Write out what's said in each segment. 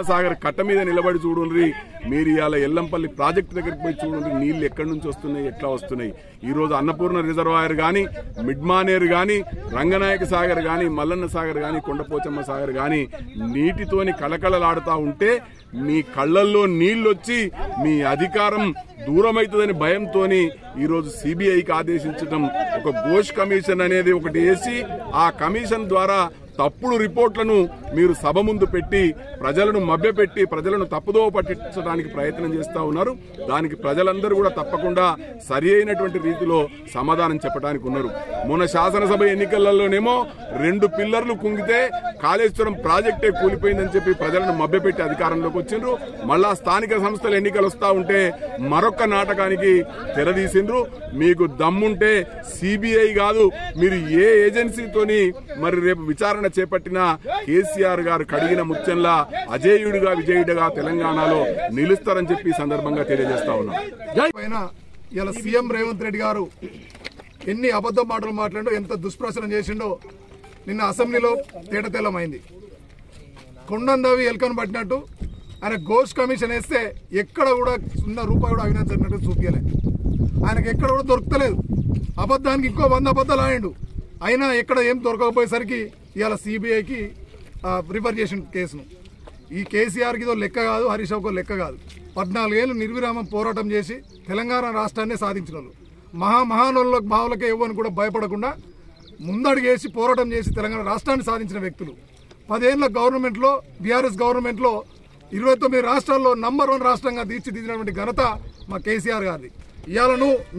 సాగర్ కట్ట మీద నిలబడి చూడండి, మీరు ఇవాళ ఎల్లంపల్లి ప్రాజెక్టు దగ్గరికి పోయి చూడండి, నీళ్లు ఎక్కడి నుంచి వస్తున్నాయి, ఎట్లా వస్తున్నాయి. ఈ రోజు అన్నపూర్ణ రిజర్వాయర్ గాని, మిడ్మానేరు గాని, రంగనాయక సాగర్ గాని, మల్లన్న సాగర్ గాని, కొండపోచమ్మ సాగర్ గాని నీటితోని కలకలలాడుతా ఉంటే మీ కళ్లల్లో నీళ్లొచ్చి మీ అధికారం దూరమైతుందని భయంతోని ఈరోజు సిబిఐకి ఆదేశించడం, ఒక ఘోష్ కమిషన్ అనేది ఒకటి వేసి ఆ కమిషన్ ద్వారా తప్పుడు రిపోర్ట్లను మీరు సభ ముందు పెట్టి ప్రజలను మభ్యపెట్టి ప్రజలను తప్పుదోవ పట్టించడానికి ప్రయత్నం చేస్తా ఉన్నారు. దానికి ప్రజలందరూ కూడా తప్పకుండా సరి అయినటువంటి రీతిలో సమాధానం చెప్పడానికి ఉన్నారు. మొన్న శాసనసభ ఎన్నికలలోనేమో 2 పిల్లర్లు కుంగితే కాళేశ్వరం ప్రాజెక్టే కూలిపోయిందని చెప్పి ప్రజలను మభ్యపెట్టి అధికారంలోకి వచ్చిండ్రు. మళ్ళా స్థానిక సంస్థల ఎన్నికలు వస్తా ఉంటే మరొక నాటకానికి తెరదీసిండ్రు. మీకు దమ్ముంటే సిబిఐ కాదు, మీరు ఏ ఏజెన్సీతోని మరి రేపు విచారణ చేపట్టిన కేసీఆర్ గారు కడిగిన ముత్యంలా అజేయుడిగా విజయుడిగా తెలంగాణలో నిలుస్తారని చెప్పి సందర్భంగా తెలియజేస్తా ఉన్నాం. ఇలా సీఎం రేవంత్ రెడ్డి గారు ఎన్ని అబద్ధ మాటలు మాట్లాడో, ఎంత దుష్ప్రచారం చేసిండో నిన్న అసెంబ్లీలో తేటతెల్లమైంది. కొండందవి ఎల్కను పట్టినట్టు ఆయన ఘోష్ కమిషన్ వేస్తే ఎక్కడ కూడా 0 రూపాయి కూడా అవినీతి జరిగినట్టు చూపించలే. ఆయనకు ఎక్కడ కూడా దొరకలేదు. అబద్ధానికి ఇంకో 100 అబద్ధాలు ఆయండు. అయినా ఎక్కడ ఏం దొరకకపోయేసరికి ఇవాళ సిబిఐకి రిఫర్ చేసిన కేసును. ఈ కేసీఆర్కి ఇదో లెక్క కాదు, హరీష్ రావుకో లెక్క కాదు. 14 ఏళ్ళు నిర్విరామం పోరాటం చేసి తెలంగాణ రాష్ట్రాన్ని సాధించిన వాళ్ళు, మహానులకు భావులకే ఇవ్వని కూడా భయపడకుండా ముందడుగేసి పోరాటం చేసి తెలంగాణ రాష్ట్రాన్ని సాధించిన వ్యక్తులు. 10 ఏళ్ల గవర్నమెంట్లో, బీఆర్ఎస్ గవర్నమెంట్లో 29 రాష్ట్రాల్లో నంబర్ 1 రాష్ట్రంగా తీర్చిదిద్దినటువంటి ఘనత మా కేసీఆర్ గారిది. ఇవాళ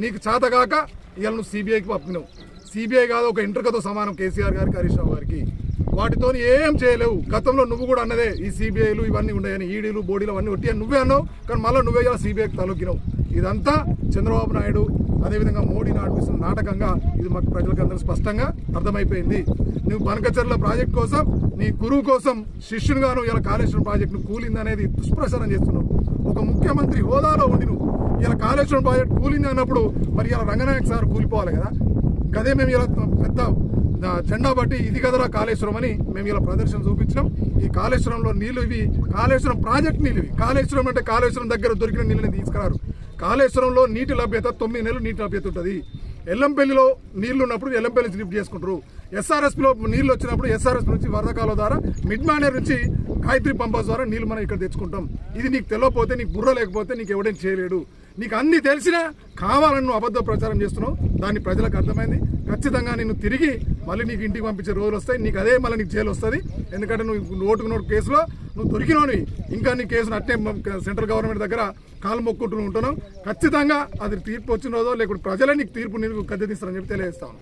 నీకు చేతగాక ఇవాళ నువ్వు సిబిఐకి పంపినావు. సిబిఐ కాదు, ఒక ఎంట్రుకతో సమానం కేసీఆర్ గారికి, హరీష్ రావు గారికి. వాటితో ఏం చేయలేవు. గతంలో నువ్వు కూడా అన్నదే ఈ సిబిఐలు ఇవన్నీ ఉన్నాయని, ఈడీలు బోడీలు అవన్నీ ఒట్టి నువ్వే అన్నావు. కానీ మళ్ళీ నువ్వే సిబిఐకి తలొక్కినావు. ఇదంతా చంద్రబాబు నాయుడు అదేవిధంగా మోడీని ఆడిపిస్తున్న నాటకంగా ఇది మాకు ప్రజలకు అందరూ స్పష్టంగా అర్థమైపోయింది. నువ్వు బనకచెర్ల ప్రాజెక్టు కోసం నీ గురువు కోసం శిష్యునిగాను ఇలా కాళేశ్వరం ప్రాజెక్టును కూలిందనేది దుష్ప్రచారం చేస్తున్నావు. ఒక ముఖ్యమంత్రి హోదాలో ఉండి నువ్వు ఇలా కాళేశ్వరం ప్రాజెక్టు కూలింది అన్నప్పుడు మరి ఇలా రంగనాయక్ సార్ కూలిపోవాలి కదా. గదే మేము ఇలా పెద్ద జెండా బట్టి ఇది కదరా కాళేశ్వరం అని మేము ఇలా ప్రదర్శన చూపించినాం. ఈ కాళేశ్వరంలో నీళ్లు ఇవి కాళేశ్వరం ప్రాజెక్టు నీళ్ళు ఇవి. కాళేశ్వరం అంటే కాళేశ్వరం దగ్గర దొరికిన నీళ్ళని తీసుకురారు. కాళేశ్వరంలో నీటి లభ్యత 9 నెలలు నీటి లభ్యత ఉంటుంది. ఎల్లంపల్లిలో నీళ్లు ఉన్నప్పుడు ఎల్లంపల్లి లిఫ్ట్ చేసుకుంటారు. ఎస్ఆర్ఎస్లో నీళ్లు వచ్చినప్పుడు ఎస్ఆర్ఎస్ నుంచి వరదకాల ద్వారా మిడ్ మానేర్ నుంచి గాయత్రి పంపాస్ ద్వారా నీళ్లు మనం ఇక్కడ తెచ్చుకుంటాం. ఇది నీకు తెలియకపోతే, నీకు బుర్ర లేకపోతే నీకు ఎవడేం చేయలేడు. నీకు అన్ని తెలిసినా కావాలని నువ్వు అబద్ధ ప్రచారం చేస్తున్నావు. దాన్ని ప్రజలకు అర్థమైంది. ఖచ్చితంగా నిన్ను తిరిగి మళ్ళీ నీకు ఇంటికి పంపించే రోజులు వస్తాయి. నీకు అదే మళ్ళీ నీకు జైలు వస్తుంది. ఎందుకంటే నువ్వు నోటుకు నోటు కేసులో నువ్వు దొరికినవి. ఇంకా నీ కేసును అట్టే సెంట్రల్ గవర్నమెంట్ దగ్గర కాలు మొక్కుంటూ ఉంటున్నావు. ఖచ్చితంగా అది తీర్పు వచ్చిన రోజో లేకపోతే ప్రజలే నీకు తీర్పు నీకు గద్దె తీస్తారని చెప్పి తెలియజేస్తాను.